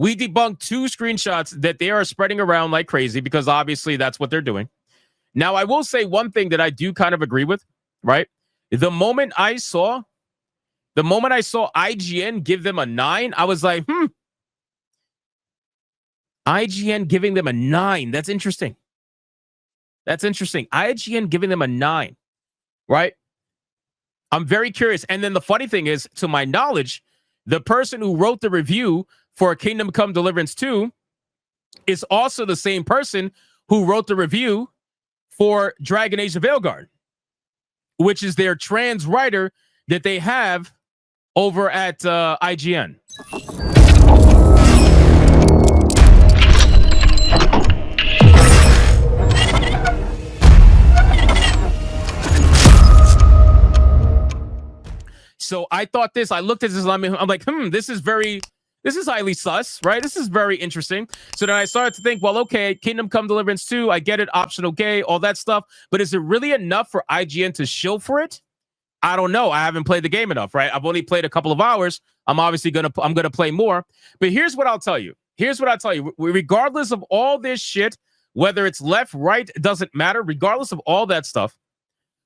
We debunked 2 screenshots that they are spreading around like crazy because obviously that's what they're doing. Now, I will say one thing that I do kind of agree with, right? The moment I saw IGN give them a 9, I was like, IGN giving them a 9. That's interesting. IGN giving them a 9, right? I'm very curious. And then the funny thing is, to my knowledge, the person who wrote the review for Kingdom Come Deliverance 2 is also the same person who wrote the review for Dragon Age of Veilguard, which is their trans writer that they have over at IGN. So I thought this, I looked at this, I'm like, this is highly sus, right? This is very interesting. So then I started to think, well, okay, Kingdom Come Deliverance 2, I get it, optional gay, all that stuff. But is it really enough for IGN to shill for it? I don't know. I haven't played the game enough, right? I've only played a couple of hours. I'm obviously going to play more. But here's what I'll tell you. Regardless of all this shit, whether it's left, right, it doesn't matter. Regardless of all that stuff,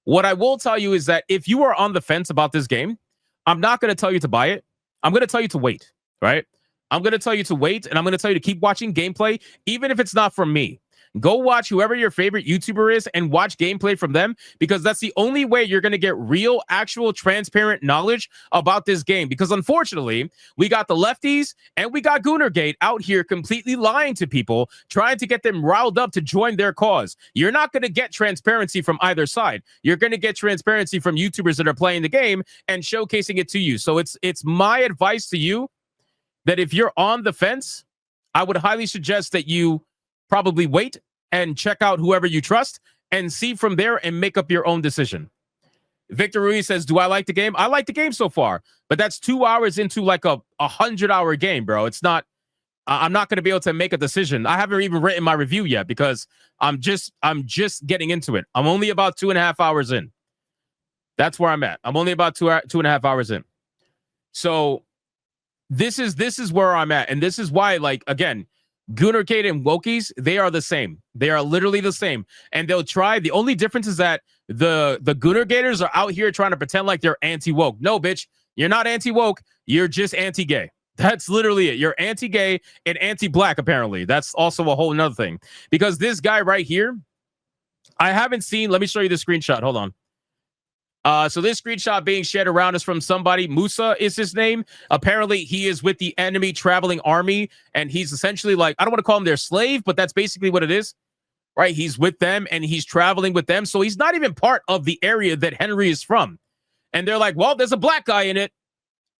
what I will tell you is that if you are on the fence about this game, I'm not going to tell you to buy it. I'm going to tell you to wait, right? I'm going to tell you to wait, and I'm going to tell you to keep watching gameplay, even if it's not from me. Go watch whoever your favorite YouTuber is and watch gameplay from them, because that's the only way you're going to get real, actual, transparent knowledge about this game. Because unfortunately, we got the lefties and we got Goonergate out here completely lying to people, trying to get them riled up to join their cause. You're not going to get transparency from either side. You're going to get transparency from YouTubers that are playing the game and showcasing it to you. So it's my advice to you that if you're on the fence, I would highly suggest that you probably wait and check out whoever you trust and see from there and make up your own decision. Victor Ruiz says, do I like the game? I like the game so far, but that's 2 hours into like a 100-hour game, bro. It's not, I'm not going to be able to make a decision. I haven't even written my review yet because I'm just getting into it. I'm only about 2.5 hours in. That's where I'm at. I'm only about 2.5 hours in. So this is where I'm at. And this is why, like, again, Goonergate and Wokies, they are the same. They are literally the same. And they'll try. The only difference is that the Goonergaters are out here trying to pretend like they're anti-woke. No, bitch, you're not anti-woke. You're just anti-gay. That's literally it. You're anti-gay and anti-black, apparently. That's also a whole nother thing. Because this guy right here, I haven't seen. Let me show you the screenshot. Hold on. So this screenshot being shared around is from somebody. Musa is his name. Apparently, he is with the enemy traveling army, and he's essentially like, I don't want to call him their slave, but that's basically what it is, right? He's with them, and he's traveling with them. So he's not even part of the area that Henry is from. And they're like, well, there's a black guy in it.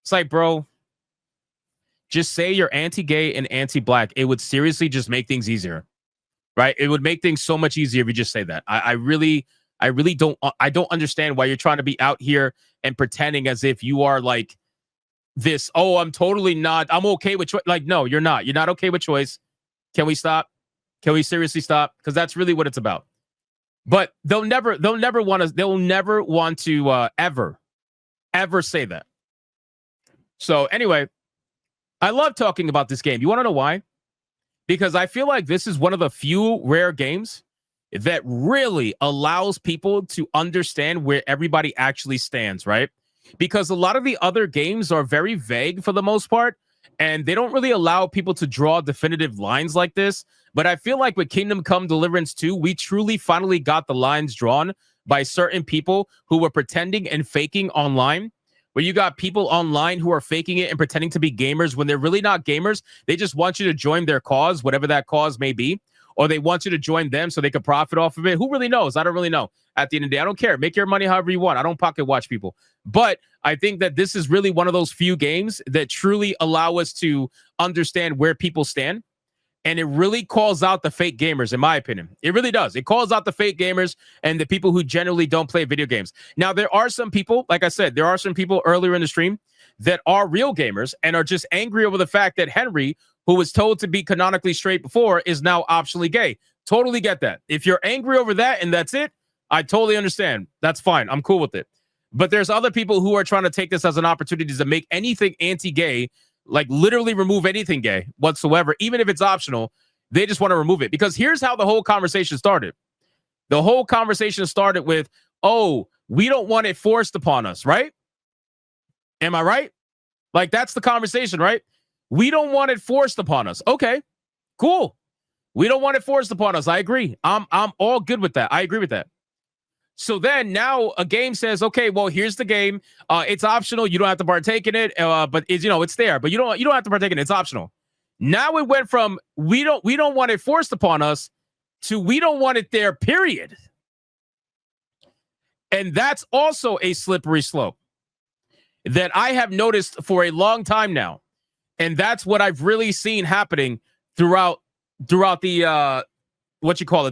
It's like, bro, just say you're anti-gay and anti-black. It would seriously just make things easier, right? It would make things so much easier if you just say that. I really don't understand why you're trying to be out here and pretending as if you are like this. Oh, I'm totally not. I'm okay with choice. Like, no, you're not. You're not okay with choice. Can we stop? Can we seriously stop? Because that's really what it's about. But they'll never want to ever say that. So anyway, I love talking about this game. You want to know why? Because I feel like this is one of the few rare games that really allows people to understand where everybody actually stands, right? Because a lot of the other games are very vague for the most part, and they don't really allow people to draw definitive lines like this. But I feel like with Kingdom Come Deliverance 2, we truly finally got the lines drawn by certain people who were pretending and faking online, where you got people online who are faking it and pretending to be gamers when they're really not gamers. They just want you to join their cause, whatever that cause may be. Or they want you to join them so they can profit off of it. Who really knows? I don't really know. At the end of the day, I don't care. Make your money however you want. I don't pocket watch people. But I think that this is really one of those few games that truly allow us to understand where people stand. And it really calls out the fake gamers, in my opinion. It really does. It calls out the fake gamers and the people who generally don't play video games. Now, there are some people, like I said, there are some people earlier in the stream that are real gamers and are just angry over the fact that Henry, who was told to be canonically straight before, is now optionally gay. Totally get that. If you're angry over that and that's it, I totally understand. That's fine. I'm cool with it. But there's other people who are trying to take this as an opportunity to make anything anti-gay like literally remove anything gay whatsoever, even if it's optional. They just want to remove it, because here's how the whole conversation started. The whole conversation started with, oh, we don't want it forced upon us, right? Am I right? Like, that's the conversation, right? We don't want it forced upon us. Okay, cool. We don't want it forced upon us. I agree. I'm all good with that. I agree with that. So then now a game says, okay, well, here's the game. It's optional. You don't have to partake in it, but it's, it's there. But you don't have to partake in it. It's optional. Now it went from we don't want it forced upon us to we don't want it there, period. And that's also a slippery slope that I have noticed for a long time now. And that's what I've really seen happening throughout the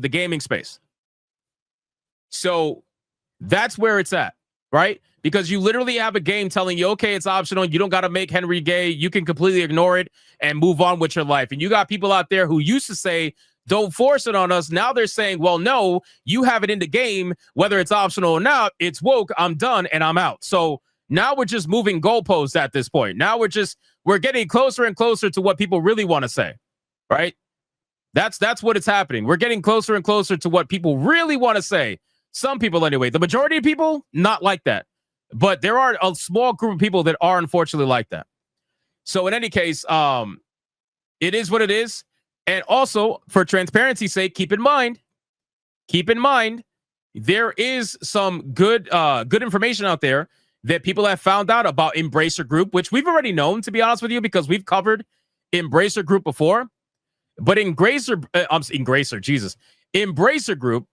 the gaming space. So that's where it's at, right? Because you literally have a game telling you, okay, it's optional. You don't got to make Henry gay. You can completely ignore it and move on with your life. And you got people out there who used to say, don't force it on us. Now they're saying, well, no, you have it in the game, whether it's optional or not. It's woke. I'm done and I'm out. So now we're just moving goalposts at this point. Now we're getting closer and closer to what people really want to say, right? That's what it's happening. We're getting closer and closer to what people really want to say. Some people, anyway. The majority of people, not like that. But there are a small group of people that are unfortunately like that. So in any case, it is what it is. And also, for transparency's sake, keep in mind, there is some good information out there that people have found out about Embracer Group, which we've already known, to be honest with you, because we've covered Embracer Group before. But Embracer Group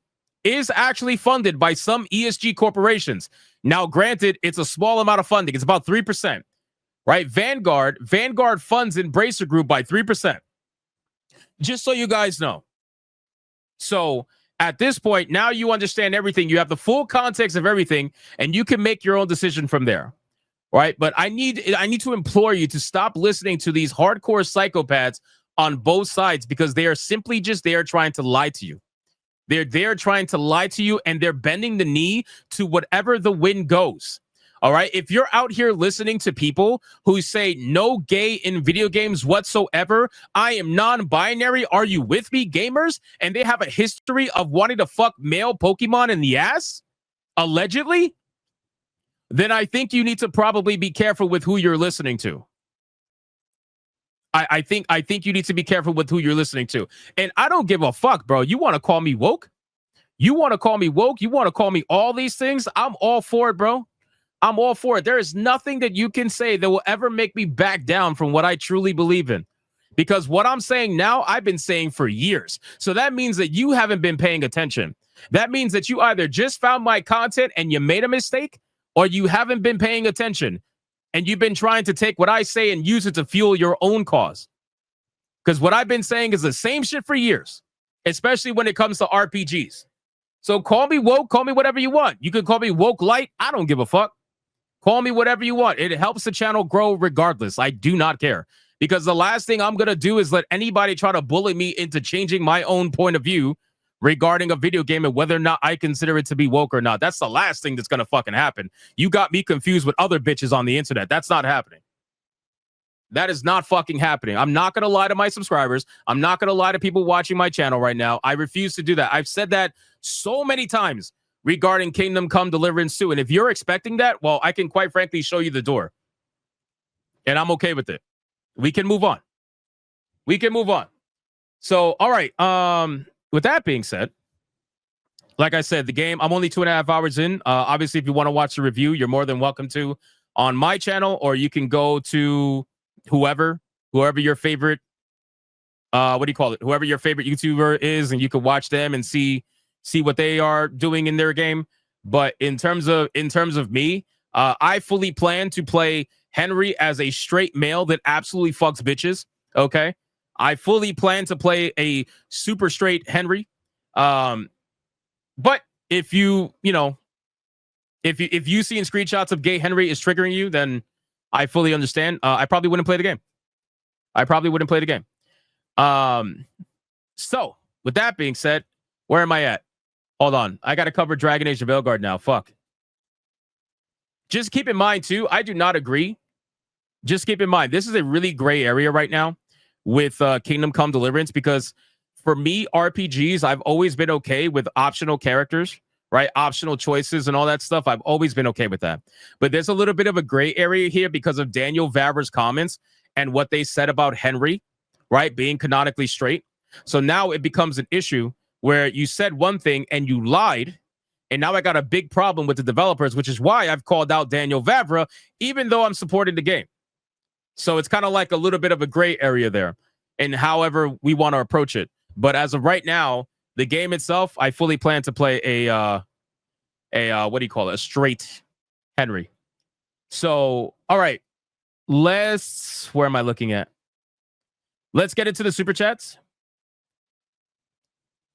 is actually funded by some ESG corporations. Now, granted, it's a small amount of funding. It's about 3%, right? Vanguard funds Embracer Group by 3%. Just so you guys know. So at this point, now you understand everything. You have the full context of everything, and you can make your own decision from there, right? But I need to implore you to stop listening to these hardcore psychopaths on both sides, because they are simply just there trying to lie to you. They're there trying to lie to you, and they're bending the knee to whatever the wind goes. All right. If you're out here listening to people who say no gay in video games whatsoever, I am non-binary, are you with me, gamers? And they have a history of wanting to fuck male Pokemon in the ass, allegedly, then I think you need to probably be careful with who you're listening to. I think you need to be careful with who you're listening to. And I don't give a fuck, bro. You want to call me woke? You want to call me woke? You want to call me all these things? I'm all for it, bro. I'm all for it. There is nothing that you can say that will ever make me back down from what I truly believe in. Because what I'm saying now, I've been saying for years. So that means that you haven't been paying attention. That means that you either just found my content and you made a mistake, or you haven't been paying attention. And you've been trying to take what I say and use it to fuel your own cause. Because what I've been saying is the same shit for years, especially when it comes to RPGs. So call me woke, call me whatever you want. You can call me woke light. I don't give a fuck. Call me whatever you want. It helps the channel grow regardless. I do not care. Because the last thing I'm going to do is let anybody try to bully me into changing my own point of view regarding a video game and whether or not I consider it to be woke or not. That's the last thing that's going to fucking happen. You got me confused with other bitches on the internet. That's not happening. That is not fucking happening. I'm not going to lie to my subscribers. I'm not going to lie to people watching my channel right now. I refuse to do that. I've said that so many times regarding Kingdom Come Deliverance 2. And if you're expecting that, well, I can quite frankly show you the door. And I'm okay with it. We can move on. So, all right. With that being said, like I said, the game, I'm only 2.5 hours in. Obviously, if you want to watch the review, you're more than welcome to on my channel, or you can go to whoever your favorite, whoever your favorite YouTuber is, and you can watch them and see what they are doing in their game. But in terms of me, I fully plan to play Henry as a straight male that absolutely fucks bitches. Okay. I fully plan to play a super straight Henry. But if you seeing screenshots of gay Henry is triggering you, then I fully understand. I probably wouldn't play the game. So with that being said, where am I at? Hold on. I got to cover Dragon Age of Veilguard now. Fuck. Just keep in mind too, I do not agree just keep in mind, this is a really gray area right now with Kingdom Come Deliverance, because for me, RPGs, I've always been okay with optional characters, right? Optional choices and all that stuff. I've always been okay with that. But there's a little bit of a gray area here because of Daniel Vavra's comments and what they said about Henry, right? Being canonically straight. So now it becomes an issue where you said one thing and you lied. And now I got a big problem with the developers, which is why I've called out Daniel Vavra, even though I'm supporting the game. So it's kind of like a little bit of a gray area there, and however we want to approach it. But as of right now, the game itself, I fully plan to play a what do you call it? A straight Henry. So, all right, where am I looking at? Let's get into the super chats.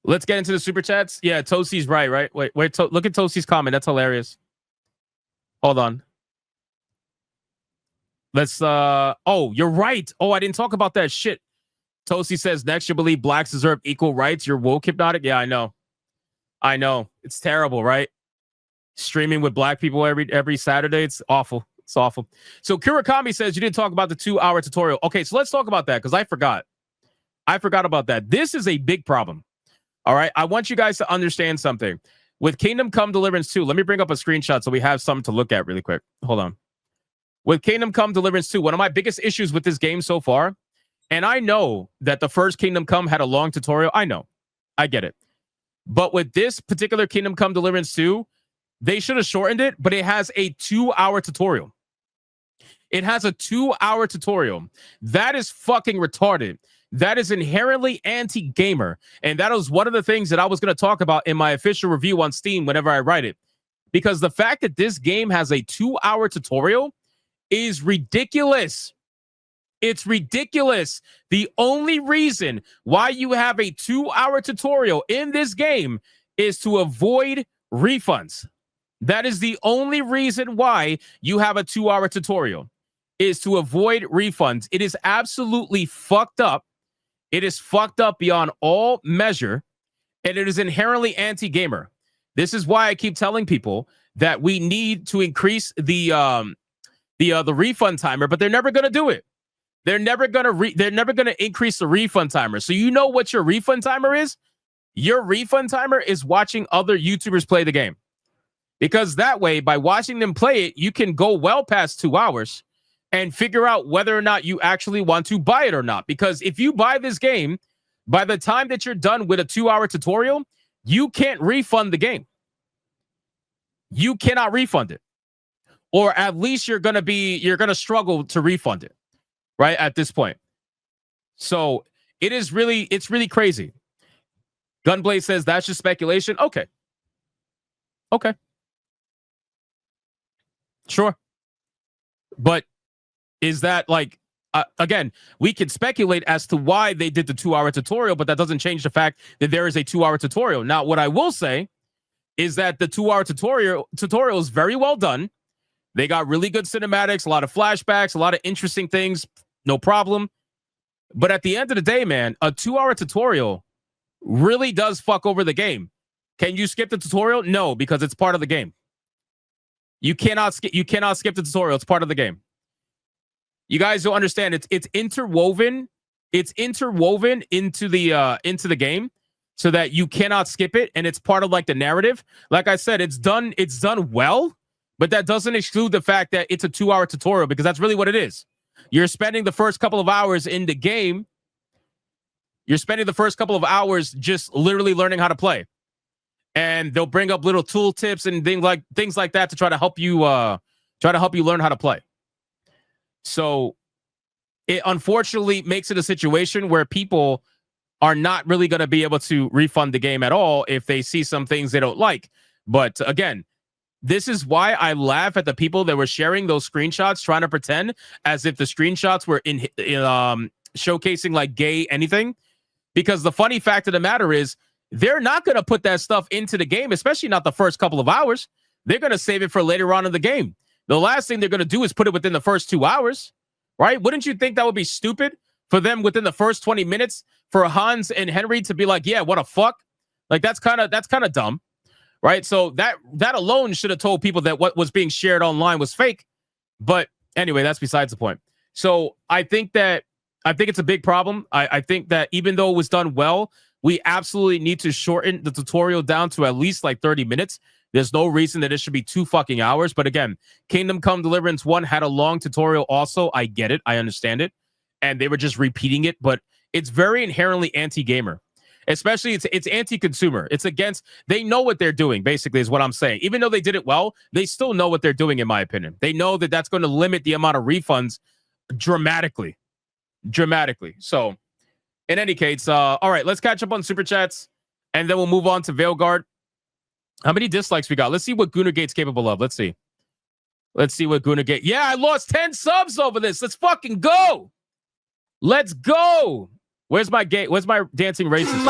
Yeah, Tosi's right? Wait, look at Tosi's comment. That's hilarious. Hold on. Let's, oh, you're right. Oh, I didn't talk about that shit. Tosi says, next, you believe blacks deserve equal rights. You're woke, Hypnotic. Yeah, I know. It's terrible, right? Streaming with black people every Saturday. It's awful. So Kurakami says, you didn't talk about the 2-hour tutorial. Okay, so let's talk about that, because I forgot about that. This is a big problem. All right, I want you guys to understand something. With Kingdom Come Deliverance 2, let me bring up a screenshot so we have something to look at really quick. Hold on. With Kingdom Come Deliverance 2, one of my biggest issues with this game so far, and I know that the first Kingdom Come had a long tutorial. I know. I get it. But with this particular Kingdom Come Deliverance 2, they should have shortened it, but it has a 2-hour tutorial. That is fucking retarded. That is inherently anti-gamer. And that was one of the things that I was going to talk about in my official review on Steam whenever I write it. Because the fact that this game has a 2-hour tutorial is ridiculous. It's ridiculous. The only reason why you have a 2-hour tutorial in this game is to avoid refunds. That is the only reason why you have a 2-hour tutorial, is to avoid refunds. It is absolutely fucked up. It is fucked up beyond all measure, and it is inherently anti-gamer. This is why I keep telling people that we need to increase the refund timer, but they're never going to do it. They're never going to increase the refund timer. So you know what your refund timer is? Your refund timer is watching other YouTubers play the game. Because that way, by watching them play it, you can go well past 2 hours and figure out whether or not you actually want to buy it or not. Because if you buy this game, by the time that you're done with a 2-hour tutorial, you can't refund the game. You cannot refund it. Or at least you're going to struggle to refund it, right? At this point. So it's really crazy. Gunblade says that's just speculation. Okay. Sure. But is that like, again, we can speculate as to why they did the 2-hour tutorial, but that doesn't change the fact that there is a 2-hour tutorial. Now, what I will say is that the 2-hour tutorial is very well done. They got really good cinematics, a lot of flashbacks, a lot of interesting things. No problem. But at the end of the day, man, a 2-hour tutorial really does fuck over the game. Can you skip the tutorial? No, because it's part of the game. You cannot skip the tutorial. It's part of the game. You guys don't understand. It's interwoven. It's interwoven into the game so that you cannot skip it, and it's part of like the narrative. Like I said, it's done well, but that doesn't exclude the fact that it's a 2-hour tutorial, because that's really what it is. You're spending the first couple of hours in the game. You're spending the first couple of hours just literally learning how to play. And they'll bring up little tool tips and things like that to try to help you learn how to play. So it unfortunately makes it a situation where people are not really going to be able to refund the game at all if they see some things they don't like. But again, this is why I laugh at the people that were sharing those screenshots, trying to pretend as if the screenshots were in showcasing like gay anything. Because the funny fact of the matter is, they're not going to put that stuff into the game, especially not the first couple of hours. They're going to save it for later on in the game. The last thing they're going to do is put it within the first 2 hours, right? Wouldn't you think that would be stupid for them within the first 20 minutes for Hans and Henry to be like, yeah, what a fuck? Like, that's kind of dumb, right? So that alone should have told people that what was being shared online was fake. But anyway, that's besides the point. So I think it's a big problem. I think that even though it was done well, we absolutely need to shorten the tutorial down to at least like 30 minutes. There's no reason that it should be 2 fucking hours. But again, Kingdom Come Deliverance 1 had a long tutorial also. I get it. I understand it. And they were just repeating it. But it's very inherently anti-gamer. Especially it's anti-consumer. It's against, they know what they're doing, basically, is what I'm saying. Even though they did it well, they still know what they're doing, in my opinion. They know that that's going to limit the amount of refunds dramatically. So, in any case, all right, let's catch up on Super Chats, and then we'll move on to Veilguard. How many dislikes we got? Let's see what Goonergate's capable of. Let's see what Goonergate. Yeah, I lost 10 subs over this. Let's fucking go. Let's go. Where's my gate? Where's my dancing racist?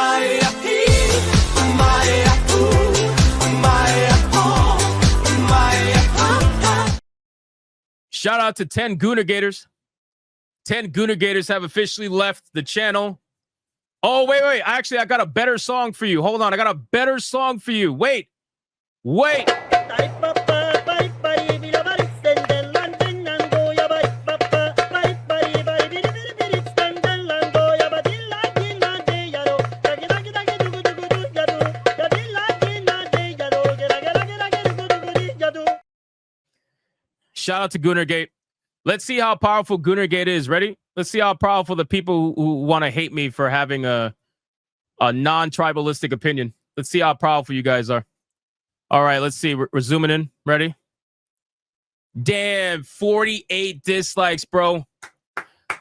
Shout out to 10 Goonergators. 10 Goonergators have officially left the channel. Oh, wait. Actually, I got a better song for you. Hold on. I got a better song for you. Wait. Shout out to Goonergate. Let's see how powerful Goonergate is. Ready? Let's see how powerful the people who want to hate me for having a non-tribalistic opinion. Let's see how powerful you guys are. All right, let's see. We're zooming in. Ready? Damn, 48 dislikes, bro.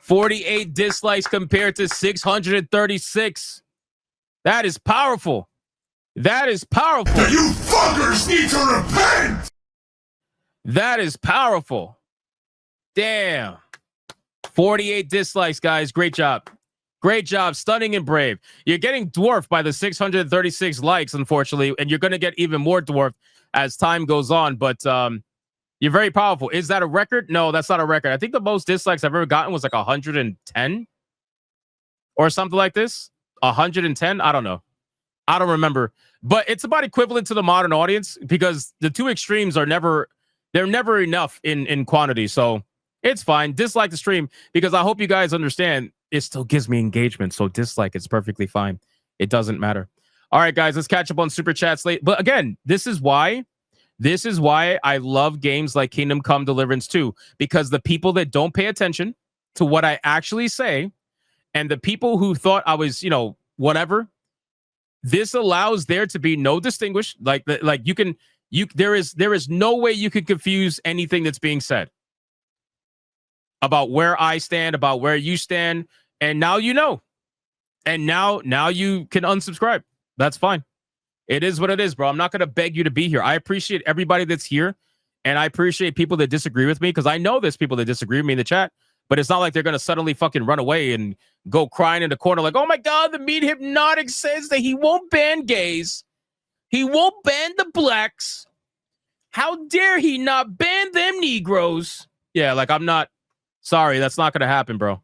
48 dislikes compared to 636. That is powerful. You fuckers need to repent! That is powerful. Damn. 48 dislikes, guys. Great job. Stunning and brave. You're getting dwarfed by the 636 likes, unfortunately, and you're going to get even more dwarfed as time goes on. But you're very powerful. Is that a record? No, that's not a record. I think the most dislikes I've ever gotten was like 110 or something like this. 110? I don't know. I don't remember. But it's about equivalent to the modern audience because the two extremes are never enough in quantity. So it's fine. Dislike the stream because I hope you guys understand it still gives me engagement. So dislike, it's perfectly fine. It doesn't matter. All right, guys, let's catch up on Super Chats late. But again, this is why I love games like Kingdom Come Deliverance 2, because the people that don't pay attention to what I actually say and the people who thought I was, whatever, this allows there to be no distinguish. Like there is no way you could confuse anything that's being said about where I stand, about where you stand. And now you know. And now you can unsubscribe. That's fine. It is what it is, bro. I'm not going to beg you to be here. I appreciate everybody that's here. And I appreciate people that disagree with me because I know there's people that disagree with me in the chat. But it's not like they're going to suddenly fucking run away and go crying in the corner like, oh my God, the meat Hypnotic says that he won't ban gays. He won't ban the blacks. How dare he not ban them Negroes? Yeah, like I'm not. Sorry, that's not going to happen, bro.